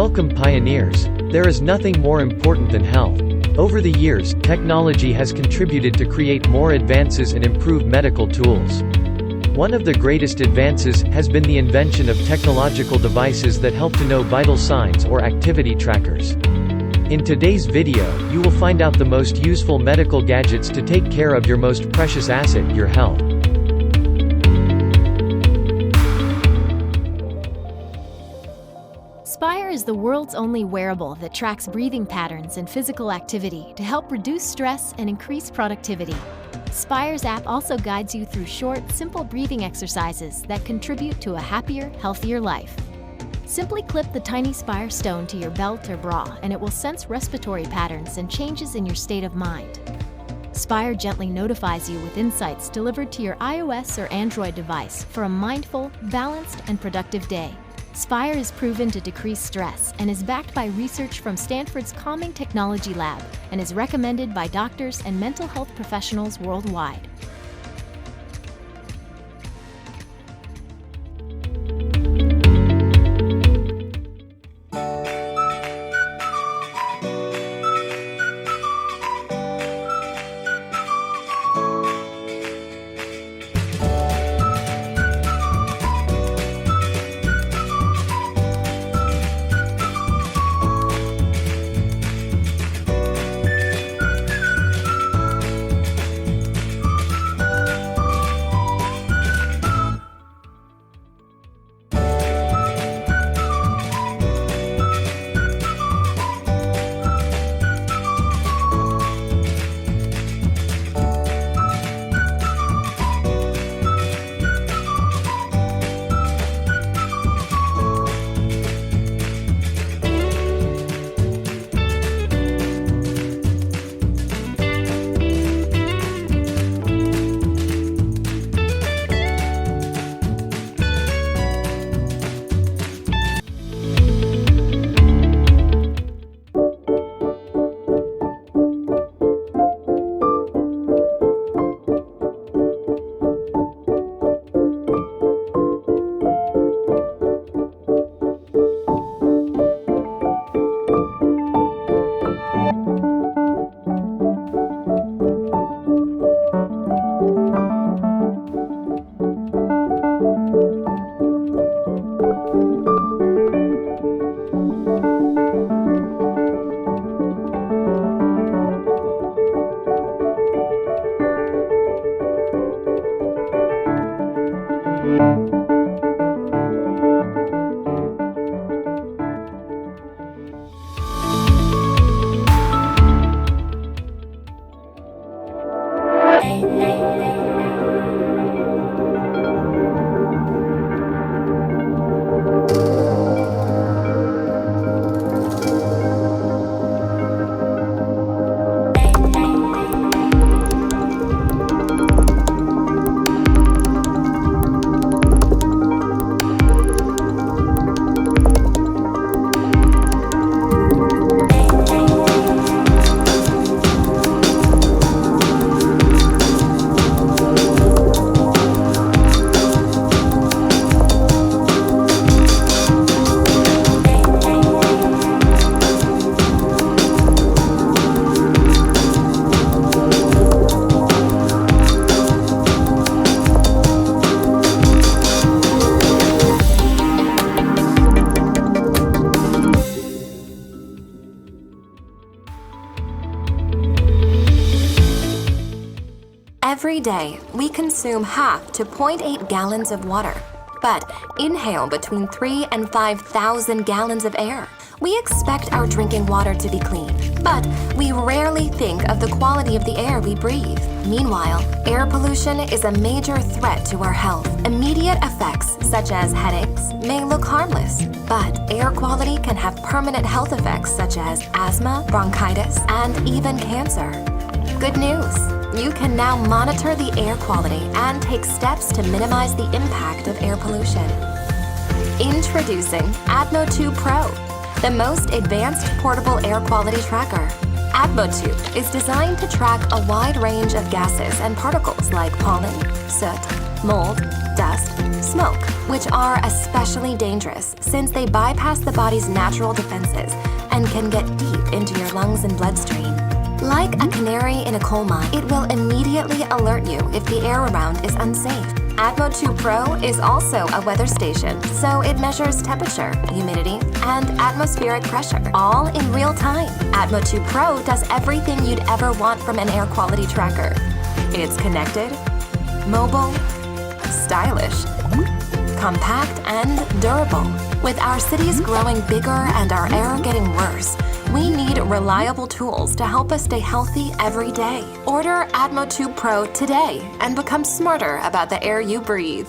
Welcome pioneers. There is nothing more important than health. Over the years, technology has contributed to create more advances and improve medical tools. One of the greatest advances has been the invention of technological devices that help to know vital signs or activity trackers. In today's video, you will find out the most useful medical gadgets to take care of your most precious asset, your health. Spire is the world's only wearable that tracks breathing patterns and physical activity to help reduce stress and increase productivity. Spire's app also guides you through short, simple breathing exercises that contribute to a happier, healthier life. Simply clip the tiny Spire Stone to your belt or bra, and it will sense respiratory patterns and changes in your state of mind. Spire gently notifies you with insights delivered to your iOS or Android device for a mindful, balanced, and productive day. Spire is proven to decrease stress and is backed by research from Stanford's Calming Technology Lab and is recommended by doctors and mental health professionals worldwide. Every day, we consume half to 0.8 gallons of water, but inhale between 3 and 5,000 gallons of air. We expect our drinking water to be clean, but we rarely think of the quality of the air we breathe. Meanwhile, air pollution is a major threat to our health. Immediate effects, such as headaches, may look harmless, but air quality can have permanent health effects such as asthma, bronchitis, and even cancer. Good news! You can now monitor the air quality and take steps to minimize the impact of air pollution. Introducing Atmo2 Pro, the most advanced portable air quality tracker. Atmo2 is designed to track a wide range of gases and particles like pollen, soot, mold, dust, smoke, which are especially dangerous since they bypass the body's natural defenses and can get deep into your lungs and bloodstream. Like a canary in a coal mine, it will immediately alert you if the air around is unsafe. Atmo 2 Pro is also a weather station, so it measures temperature, humidity, and atmospheric pressure, all in real time. Atmo 2 Pro does everything you'd ever want from an air quality tracker. It's connected, mobile, stylish, compact, and durable. With our cities growing bigger and our air getting worse, we need reliable tools to help us stay healthy every day. Order Atmo 2 Pro today and become smarter about the air you breathe.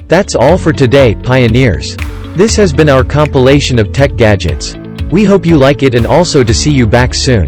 That's all for today, pioneers. This has been our compilation of tech gadgets. We hope you like it and also to see you back soon.